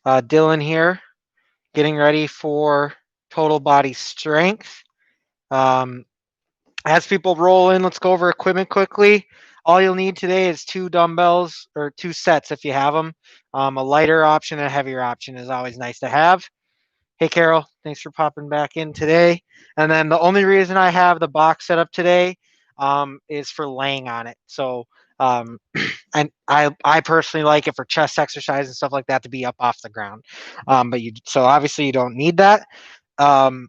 Dylan here, getting ready for total body strength. Um, as people roll in, let's go over equipment quickly. All you'll need today is 2 dumbbells or 2 sets if you have them. A lighter option and a heavier option is always nice to have. Hey, Carol, thanks for popping back in today. And then the only reason I have the box set up today is for laying on it. So, um, and I personally like it for chest exercise and stuff like that to be up off the ground. So obviously you don't need that. Um,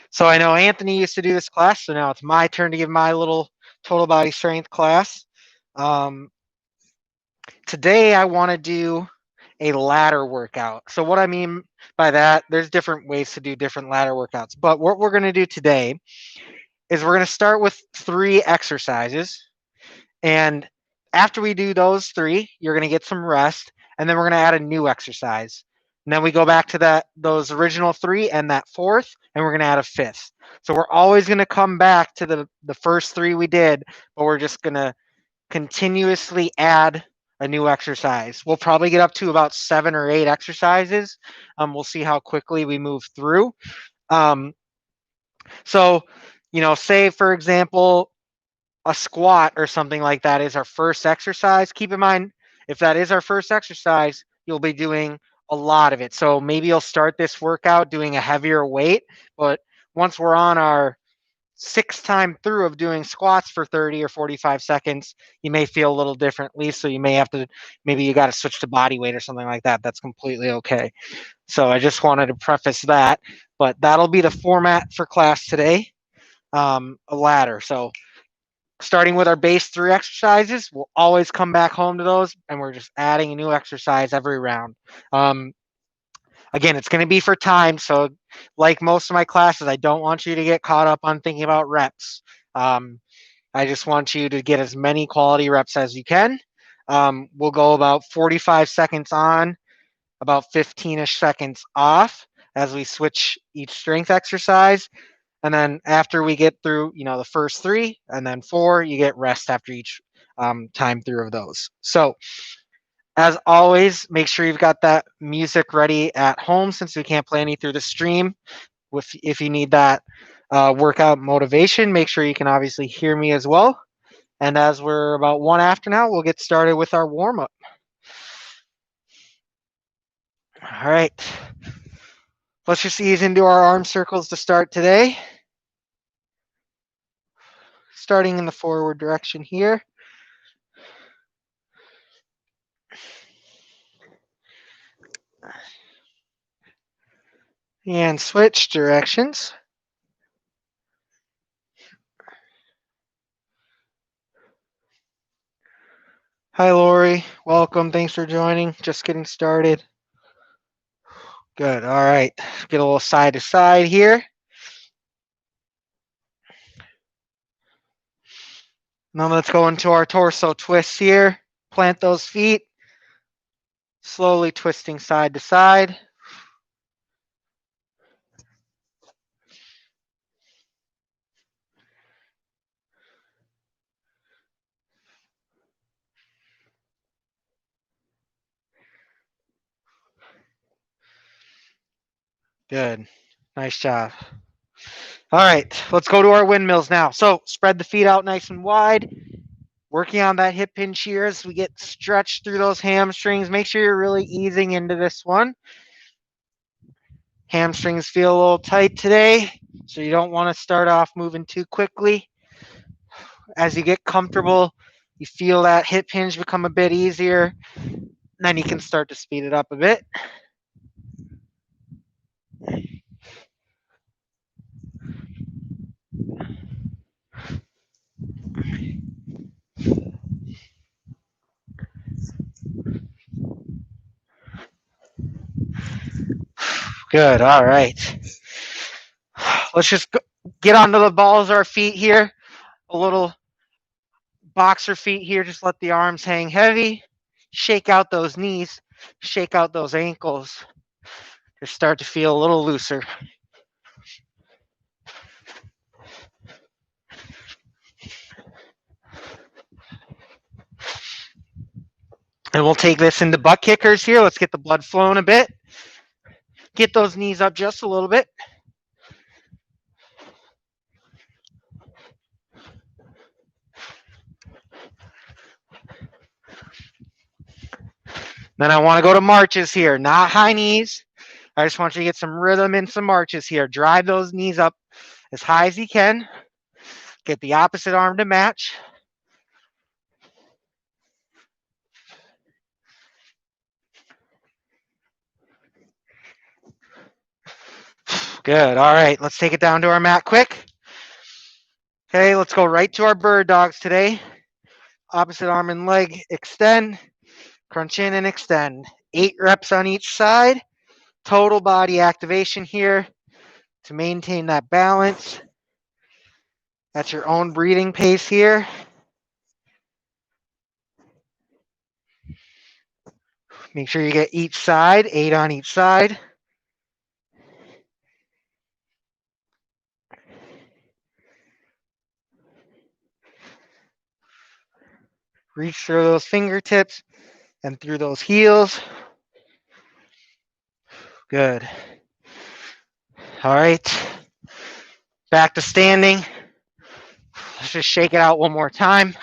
so I know Anthony used to do this class, so now it's my turn to give my little total body strength class. Um, Today I want to do a ladder workout. So what I mean by that, there's different ways to do different ladder workouts. But what we're going to do today is we're going to start with 3 exercises. And after we do those 3, you're going to get some rest. And then we're going to add a new exercise. And then we go back to those original 3 and that fourth, and we're going to add a fifth. So we're always going to come back to the first 3 we did, but we're just going to continuously add a new exercise. We'll probably get up to about 7 or 8 exercises. We'll see how quickly we move through. Um, so, say for example, a squat or something like that is our first exercise. Keep in mind, if that is our first exercise, you'll be doing a lot of it. So maybe you'll start this workout doing a heavier weight, but once we're on our 6th time through of doing squats for 30 or 45 seconds, you may feel a little differently. So you may have to, maybe you got to switch to body weight or something like that. That's completely okay. So I just wanted to preface that, but that'll be the format for class today. A ladder. So starting with our base 3 exercises, we'll always come back home to those, and we're just adding a new exercise every round. Again, it's going to be for time. So, like most of my classes, I don't want you to get caught up on thinking about reps. I just want you to get as many quality reps as you can. We'll go about 45 seconds on, about 15-ish seconds off as we switch each strength exercise. And then after we get through, the first 3 and then 4, you get rest after each time through of those. So as always, make sure you've got that music ready at home since we can't play any through the stream. If you need that workout motivation, make sure you can obviously hear me as well. And as we're about 1 after now, we'll get started with our warm up. All right. Let's just ease into our arm circles to start today. Starting in the forward direction here. And switch directions. Hi, Lori. Welcome. Thanks for joining. Just getting started. Good. All right. Get a little side to side here. Now let's go into our torso twists here. Plant those feet. Slowly twisting side to side. Good. Nice job. All right. Let's go to our windmills now. So spread the feet out nice and wide. Working on that hip hinge here as we get stretched through those hamstrings. Make sure you're really easing into this one. Hamstrings feel a little tight today, so you don't want to start off moving too quickly. As you get comfortable, you feel that hip hinge become a bit easier. Then you can start to speed it up a bit. Good. All right. Let's just get onto the balls of our feet here. A little boxer feet here. Just let the arms hang heavy. Shake out those knees. Shake out those ankles. Just start to feel a little looser. And we'll take this into butt kickers here. Let's get the blood flowing a bit. Get those knees up just a little bit. Then I want to go to marches here, not high knees. I just want you to get some rhythm and some marches here. Drive those knees up as high as you can. Get the opposite arm to match. Good. All right, let's take it down to our mat quick. Okay, let's go right to our bird dogs today. Opposite arm and leg extend. Crunch in and extend. 8 reps on each side. Total body activation here to maintain that balance. At your own breathing pace here. Make sure you get each side, 8 on each side. Reach through those fingertips and through those heels. Good. All right. Back to standing. Let's just shake it out one more time.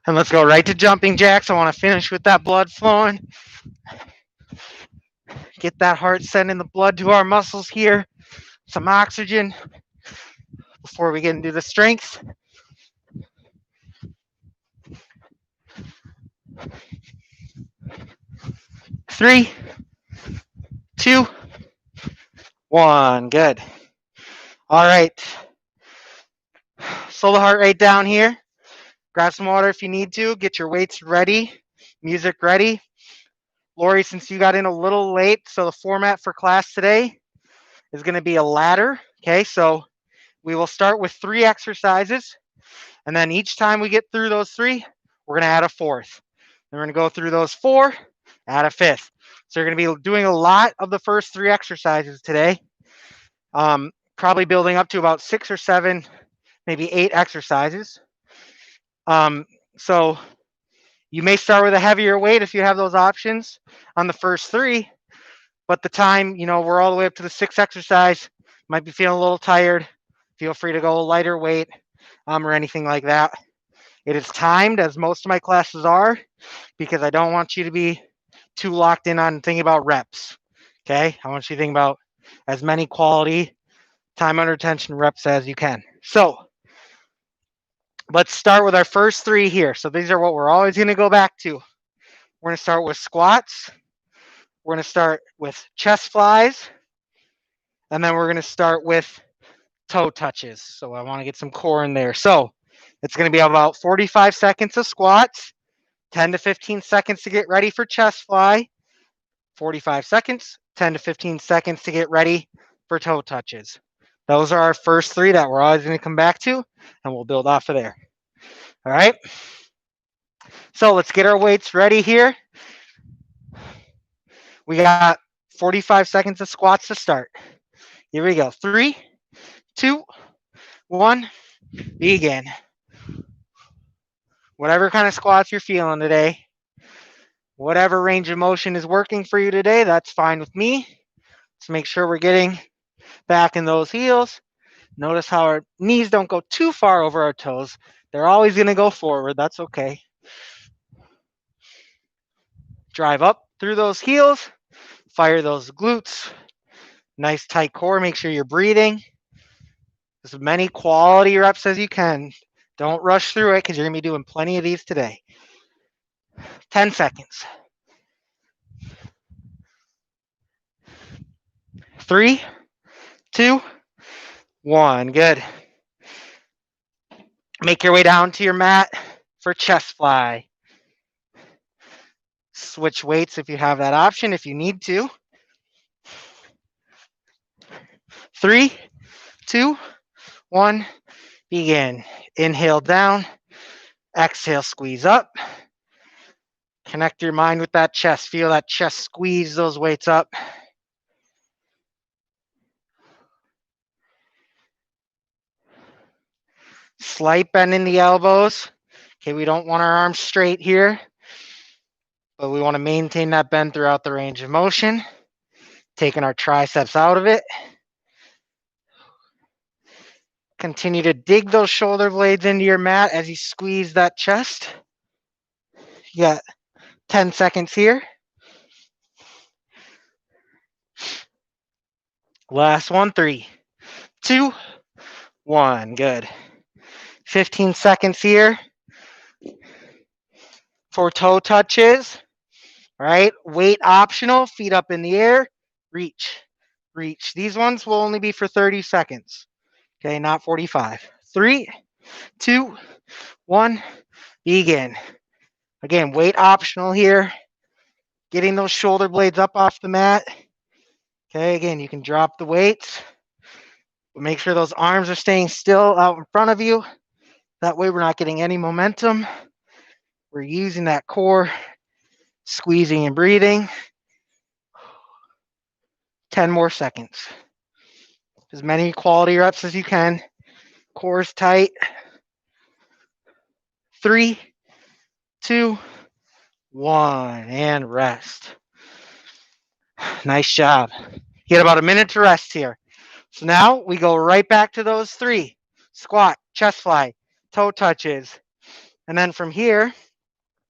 And let's go right to jumping jacks. I want to finish with that blood flowing. Get that heart sending the blood to our muscles here. Some oxygen before we get into the strength. 3, 2, 1. Good. All right. Slow the heart rate down here. Grab some water if you need to. Get your weights ready. Music ready. Lori, since you got in a little late, so the format for class today is going to be a ladder. Okay, so we will start with 3 exercises. And then each time we get through those 3, we're going to add a 4th. Then we're going to go through those 4, add a 5th. So you're going to be doing a lot of the first 3 exercises today. Probably building up to about 6 or 7, maybe 8 exercises. So you may start with a heavier weight if you have those options on the first 3, but the time, we're all the way up to the 6th exercise. Might be feeling a little tired. Feel free to go lighter weight or anything like that. It is timed, as most of my classes are, because I don't want you to be too locked in on thinking about reps. Okay? I want you to think about as many quality time under tension reps as you can. So let's start with our first 3 here. So these are what we're always going to go back to. We're going to start with squats. We're going to start with chest flies. And then we're going to start with toe touches. So I want to get some core in there. So it's going to be about 45 seconds of squats, 10 to 15 seconds to get ready for chest fly, 45 seconds, 10 to 15 seconds to get ready for toe touches. Those are our first 3 that we're always going to come back to, and we'll build off of there. All right. So let's get our weights ready here. We got 45 seconds of squats to start. Here we go. 3, 2, 1, begin. Whatever kind of squats you're feeling today, whatever range of motion is working for you today, that's fine with me. Let's make sure we're getting back in those heels. Notice how our knees don't go too far over our toes. They're always going to go forward. That's okay. Drive up through those heels. Fire those glutes. Nice tight core. Make sure you're breathing. As many quality reps as you can. Don't rush through it because you're going to be doing plenty of these today. 10 seconds. 3, 2, 1. Good. Make your way down to your mat for chest fly. Switch weights if you have that option, if you need to. 3, 2, 1, begin. Inhale down, exhale, squeeze up. Connect your mind with that chest. Feel that chest squeeze those weights up. slight bend in the elbows. Okay, we don't want our arms straight here, but we want to maintain that bend throughout the range of motion, taking our triceps out of it. Continue to dig those shoulder blades into your mat as you squeeze that chest. You got 10 seconds here. Last one, 3, 2, 1. Good. 15 seconds here for toe touches. Right? Weight optional, feet up in the air, reach, reach. These ones will only be for 30 seconds. Okay, not 45. 3, 2, 1, begin. Again, weight optional here. Getting those shoulder blades up off the mat. Okay, again, you can drop the weights, but make sure those arms are staying still out in front of you. That way we're not getting any momentum. We're using that core, squeezing and breathing. 10 more seconds. As many quality reps as you can. Core's tight. 3, 2, 1, and rest. Nice job. You get about a minute to rest here. So now we go right back to those 3. Squat, chest fly, toe touches. And then from here,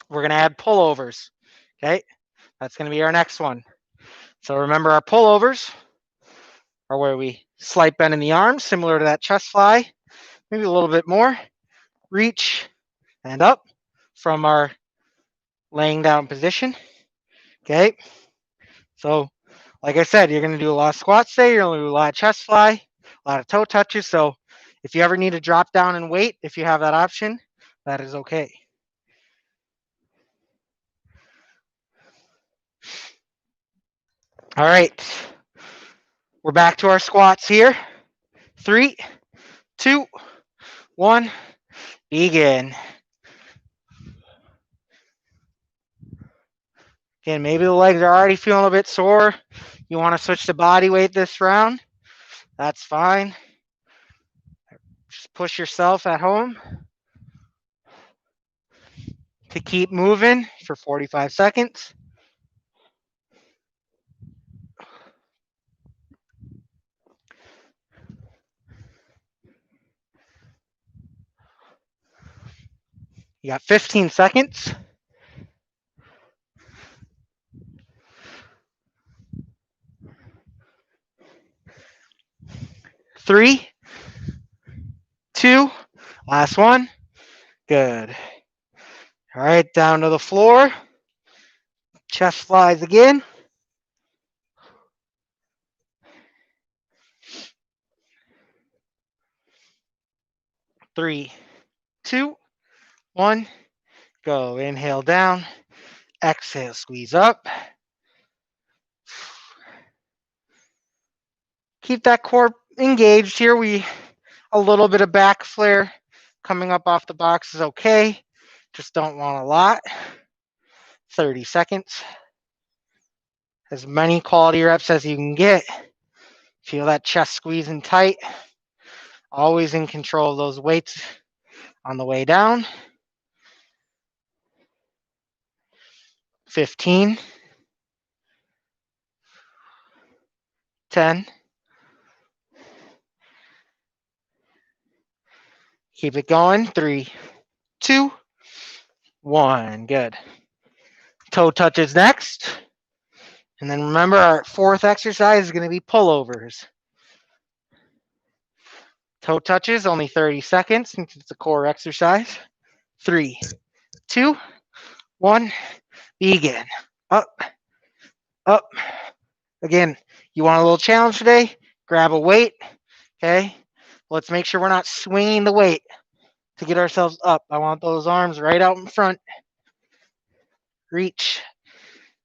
we're going to add pullovers. Okay, that's going to be our next one. So remember, our pullovers are where we slight bend in the arms, similar to that chest fly. Maybe a little bit more. Reach and up from our laying down position. Okay, so like I said, you're going to do a lot of squats today. You're going to do a lot of chest fly, a lot of toe touches. So if you ever need to drop down and weight, if you have that option, that is okay. All right, we're back to our squats here. 3, 2, 1, begin. Again, maybe the legs are already feeling a bit sore. You want to switch to body weight this round. That's fine. Just push yourself at home to keep moving for 45 seconds. You got 15 seconds. 3, 2, last one. Good. All right, down to the floor. Chest flies again. 3, 2, 1, go. Inhale down. Exhale, squeeze up. Keep that core engaged here. A little bit of back flare coming up off the box is okay. Just don't want a lot. 30 seconds. As many quality reps as you can get. Feel that chest squeezing tight. Always in control of those weights on the way down. 15. 10. Keep it going. 3, 2, 1. Good. Toe touches next. And then remember, our 4th exercise is going to be pullovers. Toe touches, only 30 seconds since it's a core exercise. 3, 2, 1, begin. Up, up. Again, you want a little challenge today? Grab a weight, okay? Let's make sure we're not swinging the weight to get ourselves up. I want those arms right out in front. Reach.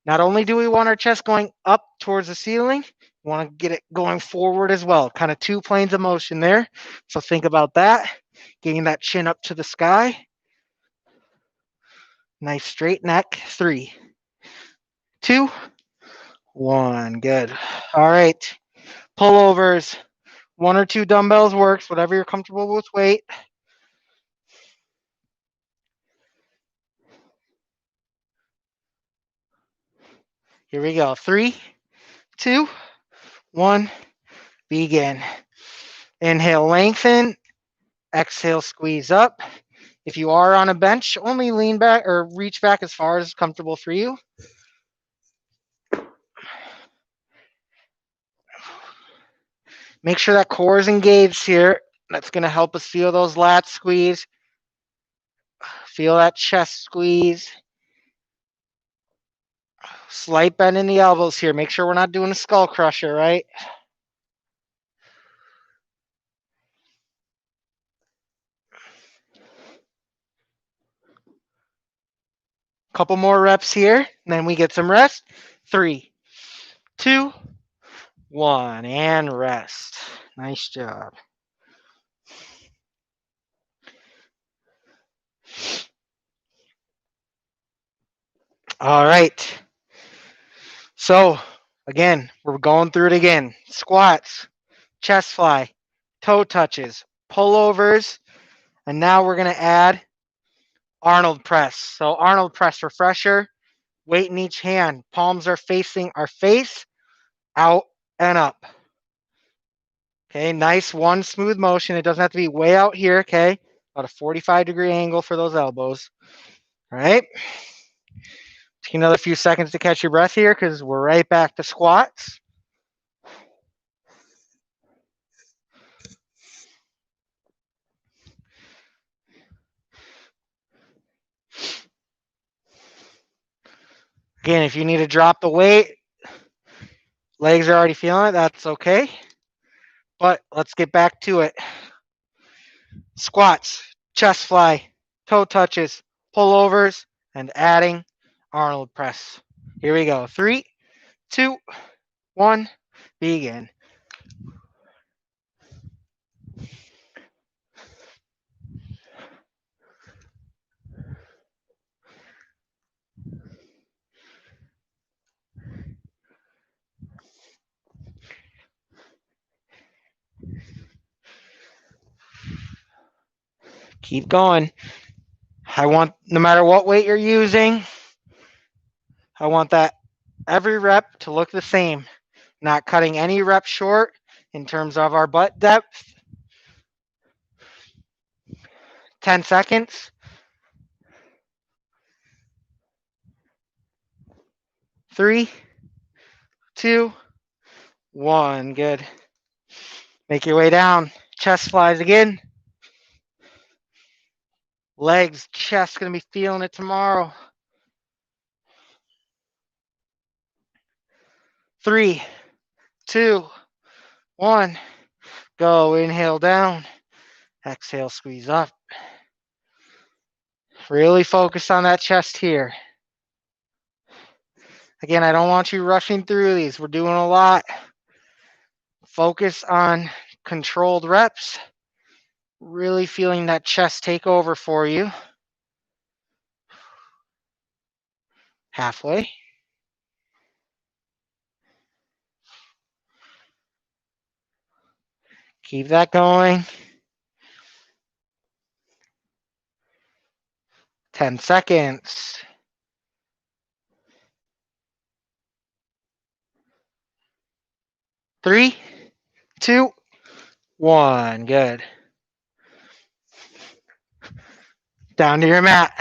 Not only do we want our chest going up towards the ceiling, we want to get it going forward as well. Kind of 2 planes of motion there. So think about that. Getting that chin up to the sky. Nice straight neck. 3, 2, 1. Good. All right. Pullovers. 1 or 2 dumbbells works, whatever you're comfortable with weight. Here we go. 3, 2, 1, begin. Inhale, lengthen. Exhale, squeeze up. If you are on a bench, only lean back or reach back as far as comfortable for you. Make sure that core is engaged here. That's going to help us feel those lats squeeze. Feel that chest squeeze. Slight bend in the elbows here. Make sure we're not doing a skull crusher, right? Couple more reps here, and then we get some rest. 3, 2, 1, and rest. Nice job. All right. So, again, we're going through it again. Squats, chest fly, toe touches, pullovers, and now we're going to add Arnold press. So, Arnold press refresher, weight in each hand. Palms are facing our face, out and up. Okay, nice one smooth motion. It doesn't have to be way out here, okay? About a 45-degree angle for those elbows. All right. Take another few seconds to catch your breath here because we're right back to squats. Again, if you need to drop the weight, legs are already feeling it, that's okay. But let's get back to it. Squats, chest fly, toe touches, pullovers, and adding Arnold press. Here we go. 3, 2, 1, begin. Keep going. I want, no matter what weight you're using, I want that every rep to look the same, not cutting any rep short in terms of our butt depth. 10 seconds. 3, 2, 1. Good. Make your way down. Chest flies again. Legs, chest, going to be feeling it tomorrow. 3, 2, 1. Go. Inhale down. Exhale, squeeze up. Really focus on that chest here. Again, I don't want you rushing through these. We're doing a lot. Focus on controlled reps. Really feeling that chest take over for you. Halfway. Keep that going. 10 seconds. 3, 2, 1. Good. Down to your mat.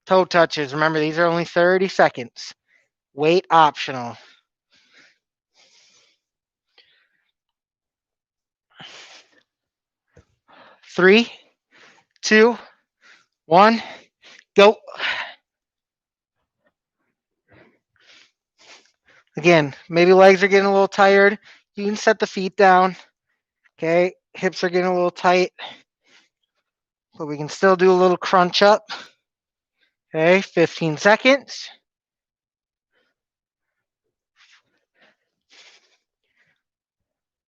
Toe touches. Remember, these are only 30 seconds. Weight optional. 3, 2, 1. Go. Again, maybe legs are getting a little tired. You can set the feet down. Okay, hips are getting a little tight. But we can still do a little crunch up. Okay, 15 seconds.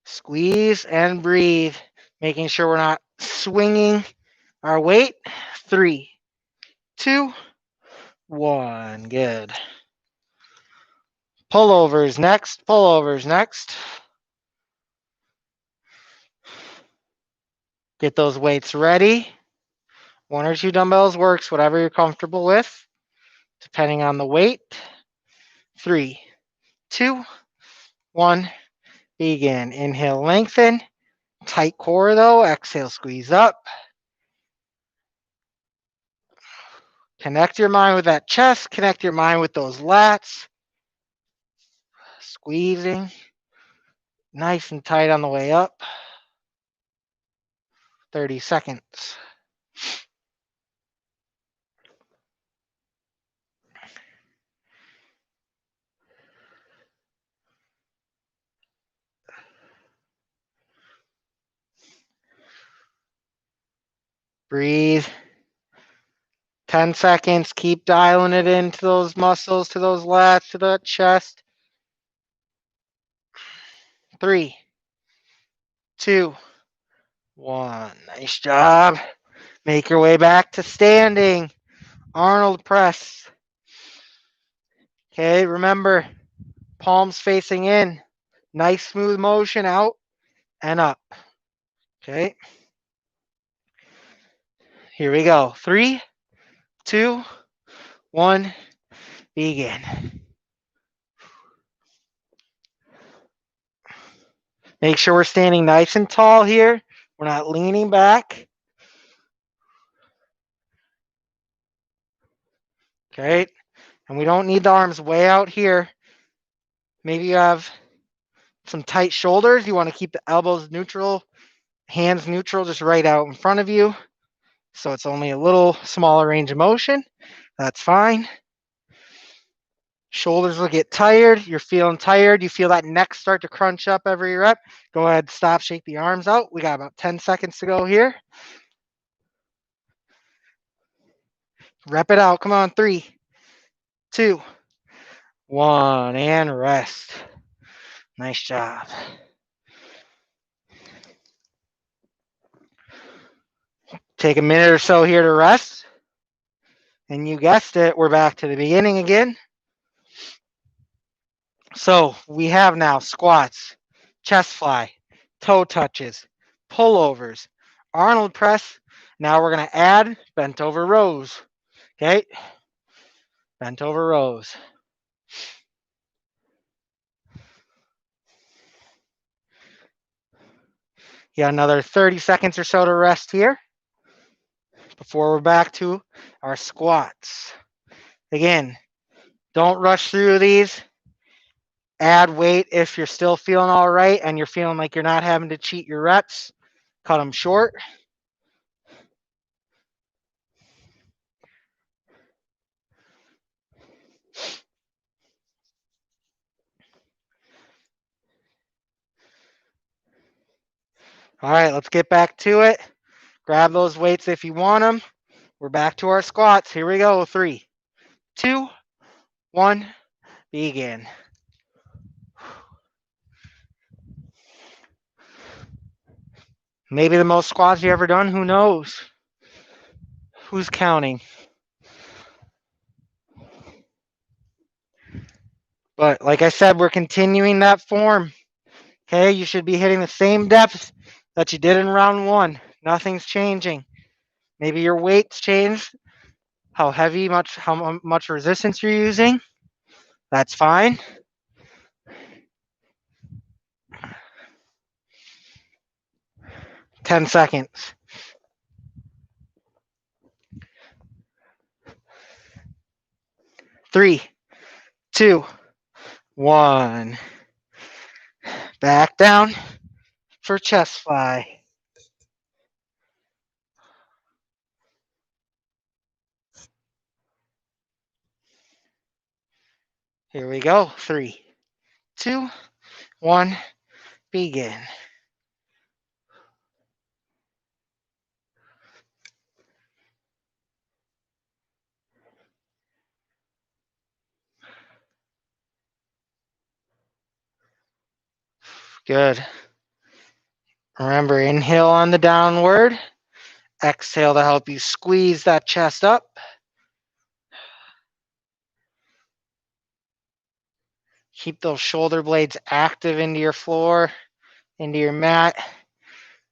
Squeeze and breathe, making sure we're not swinging our weight. 3, 2, 1. Good. Pullovers next. Pullovers next. Get those weights ready. 1 or 2 dumbbells works, whatever you're comfortable with, depending on the weight. 3, 2, 1, begin. Inhale, lengthen. Tight core though. Exhale, squeeze up. Connect your mind with that chest. Connect your mind with those lats. Squeezing. Nice and tight on the way up. 30 seconds. Breathe. 10 seconds. Keep dialing it into those muscles, to those lats, to the chest. 3, 2, 1. Nice job. Make your way back to standing. Arnold press. Okay, remember, palms facing in. Nice smooth motion out and up. Okay. Here we go. 3, 2, 1, begin. Make sure we're standing nice and tall here. We're not leaning back. Okay. And we don't need the arms way out here. Maybe you have some tight shoulders. You want to keep the elbows neutral, hands neutral, just right out in front of you. So it's only a little smaller range of motion. That's fine. Shoulders will get tired. You're feeling tired. You feel that neck start to crunch up every rep. Go ahead, stop, shake the arms out. We got about 10 seconds to go here. Rep it out. Come on. 3, 2, 1, and rest. Nice job. Take a minute or so here to rest. And you guessed it, we're back to the beginning again. So we have now squats, chest fly, toe touches, pullovers, Arnold press. Now we're going to add bent over rows. Okay? Bent over rows. You got another 30 seconds or so to rest here before we're back to our squats. Again, don't rush through these. Add weight if you're still feeling all right and you're feeling like you're not having to cheat your reps. Cut them short. All right, let's get back to it. Grab those weights if you want them. We're back to our squats. Here we go. 3, 2, 1, begin. Maybe the most squats you ever done. Who knows? Who's counting? But like I said, we're continuing that form. Okay, you should be hitting the same depth that you did in round 1. Nothing's changing. Maybe your weight's changed. How much resistance you're using. That's fine. Ten seconds. 3, 2, 1. Back down for chest fly. Here we go. 3, 2, 1, begin. Good. Remember, inhale on the downward. Exhale to help you squeeze that chest up. Keep those shoulder blades active into your floor, into your mat,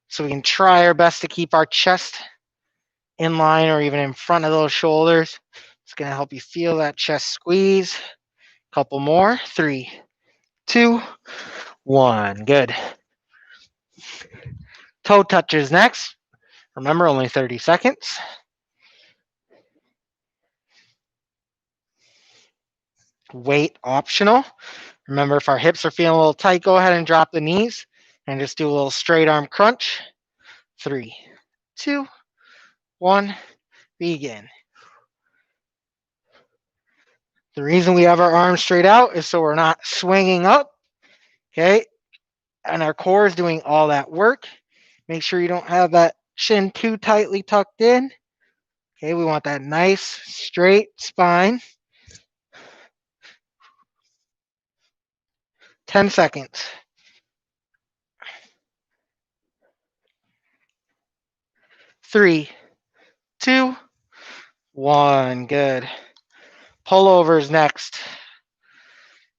so we can try our best to keep our chest in line or even in front of those shoulders. It's going to help you feel that chest squeeze. Couple more. 3, 2, 1. Good. Toe touches next. Remember, only 30 seconds. Weight optional. Remember, if our hips are feeling a little tight, go ahead and drop the knees and just do a little straight arm crunch. 3, 2, 1, begin. The reason we have our arms straight out is so we're not swinging up, okay? And our core is doing all that work. Make sure you don't have that shin too tightly tucked in. Okay, we want that nice straight spine. 10 seconds. 3, 2, 1. Good. Pullovers next.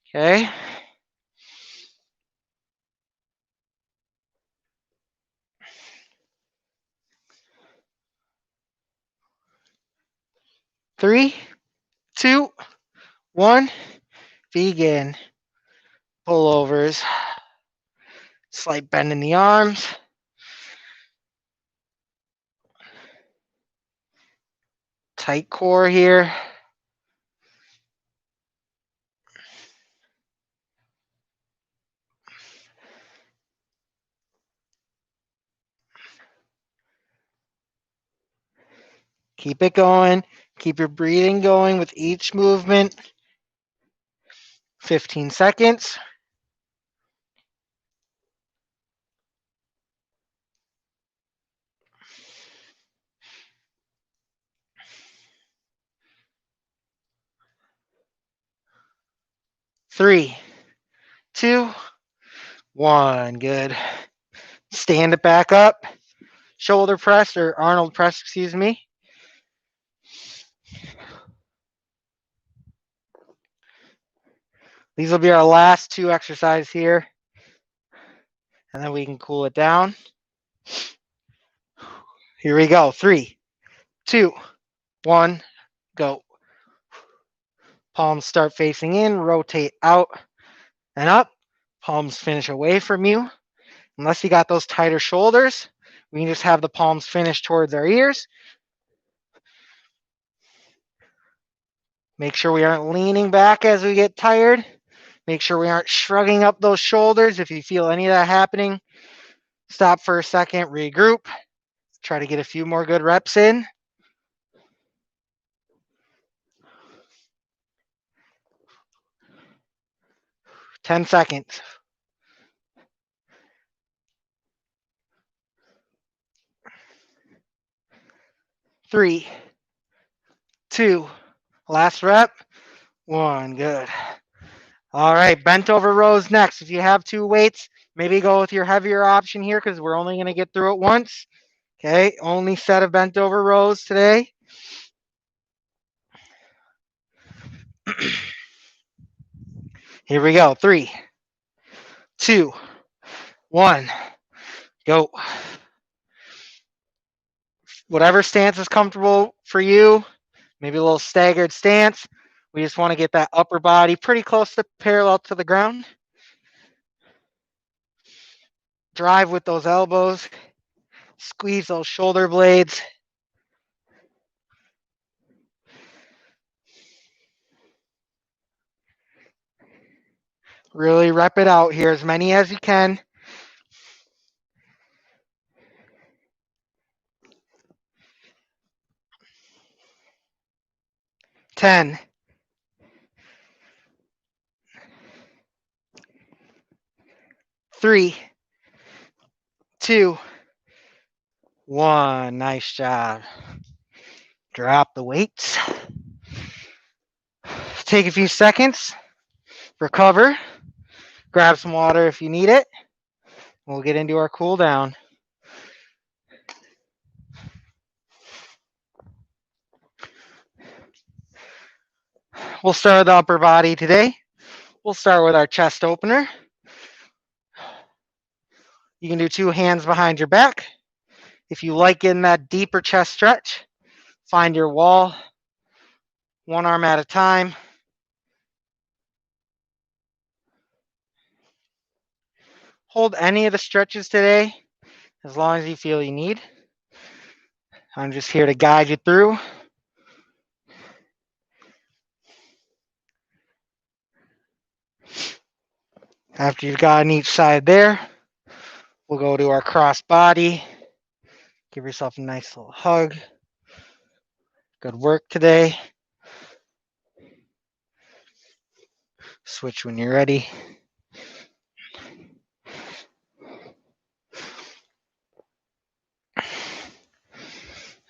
Okay. Three, 2, 1. Begin. Pullovers. Slight bend in the arms. Tight core here. Keep it going. Keep your breathing going with each movement. 15 seconds. 3, 2, 1. Good. Stand it back up. Shoulder press or Arnold press, excuse me. These will be our last 2 exercises here. And then we can cool it down. Here we go. 3, 2, 1, go. Palms start facing in, rotate out and up. Palms finish away from you. Unless you got those tighter shoulders, we can just have the palms finish towards our ears. Make sure we aren't leaning back as we get tired. Make sure we aren't shrugging up those shoulders. If you feel any of that happening, stop for a second, regroup. Try to get a few more good reps in. 10 seconds. 3, 2, last rep. 1, good. All right, bent over rows next. If you have 2 weights, maybe go with your heavier option here because we're only going to get through it once. Okay, only set of bent over rows today. Here we go. 3, 2, 1, go. Whatever stance is comfortable for you, maybe a little staggered stance. We just want to get that upper body pretty close to parallel to the ground. Drive with those elbows. Squeeze those shoulder blades. Really rep it out here, as many as you can. 10. 3, 2, 1. Nice job. Drop the weights. Take a few seconds. Recover. Grab some water if you need it. We'll get into our cool down. We'll start with the upper body today. We'll start with our chest opener. You can do 2 hands behind your back. If you like getting that deeper chest stretch, find your wall, 1 arm at a time. hold any of the stretches today as long as you feel you need. I'm just here to guide you through. After you've got on each side there, we'll go to our cross body. Give yourself a nice little hug. Good work today. Switch when you're ready.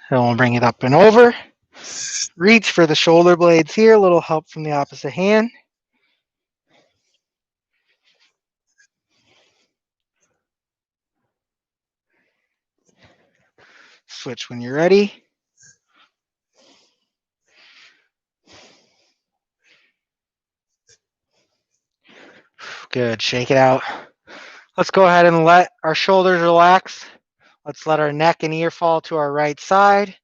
And we'll bring it up and over. Reach for the shoulder blades here. A little help from the opposite hand. Switch when you're ready. Good. Shake it out. Let's go ahead and let our shoulders relax. Let's let our neck and ear fall to our right side.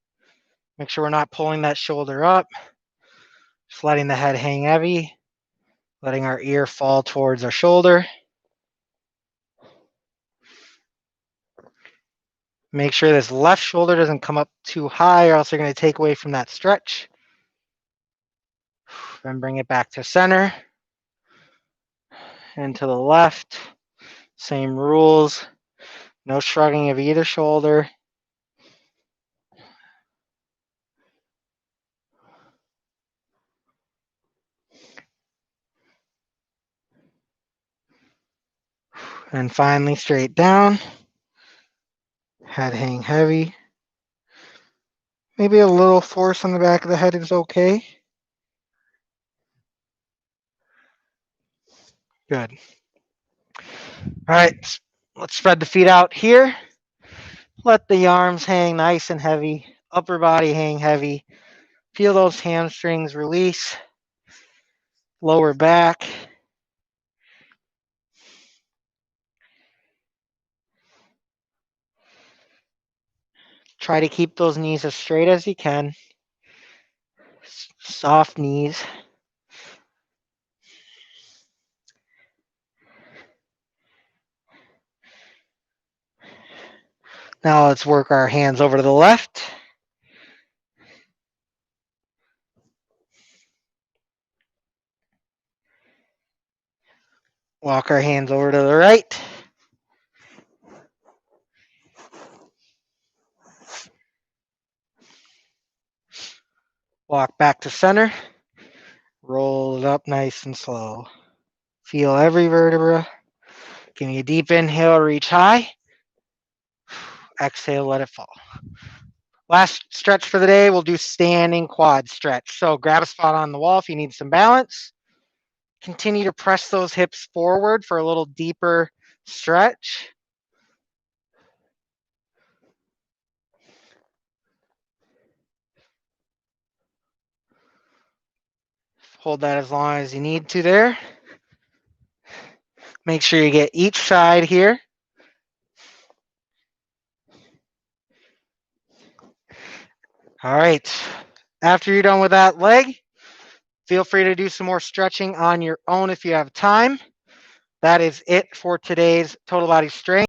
Make sure we're not pulling that shoulder up. Just letting the head hang heavy. Letting our ear fall towards our shoulder. Make sure this left shoulder doesn't come up too high or else you're going to take away from that stretch. Then bring it back to center. And to the left. Same rules. No shrugging of either shoulder. And finally, straight down. Head hang heavy. Maybe a little force on the back of the head is okay. Good. All right, let's spread the feet out here. Let the arms hang nice and heavy. Upper body hang heavy. Feel those hamstrings release. Lower back. Try to keep those knees as straight as you can. Soft knees. Now let's work our hands over to the left. Walk our hands over to the right. Walk back to center. Roll it up nice and slow. Feel every vertebra. Give me a deep inhale, reach high. Exhale, let it fall. Last stretch for the day, we'll do standing quad stretch. So grab a spot on the wall if you need some balance. Continue to press those hips forward for a little deeper stretch. Hold that as long as you need to there. Make sure you get each side here. All right. After you're done with that leg, feel free to do some more stretching on your own if you have time. That is it for today's total body strength.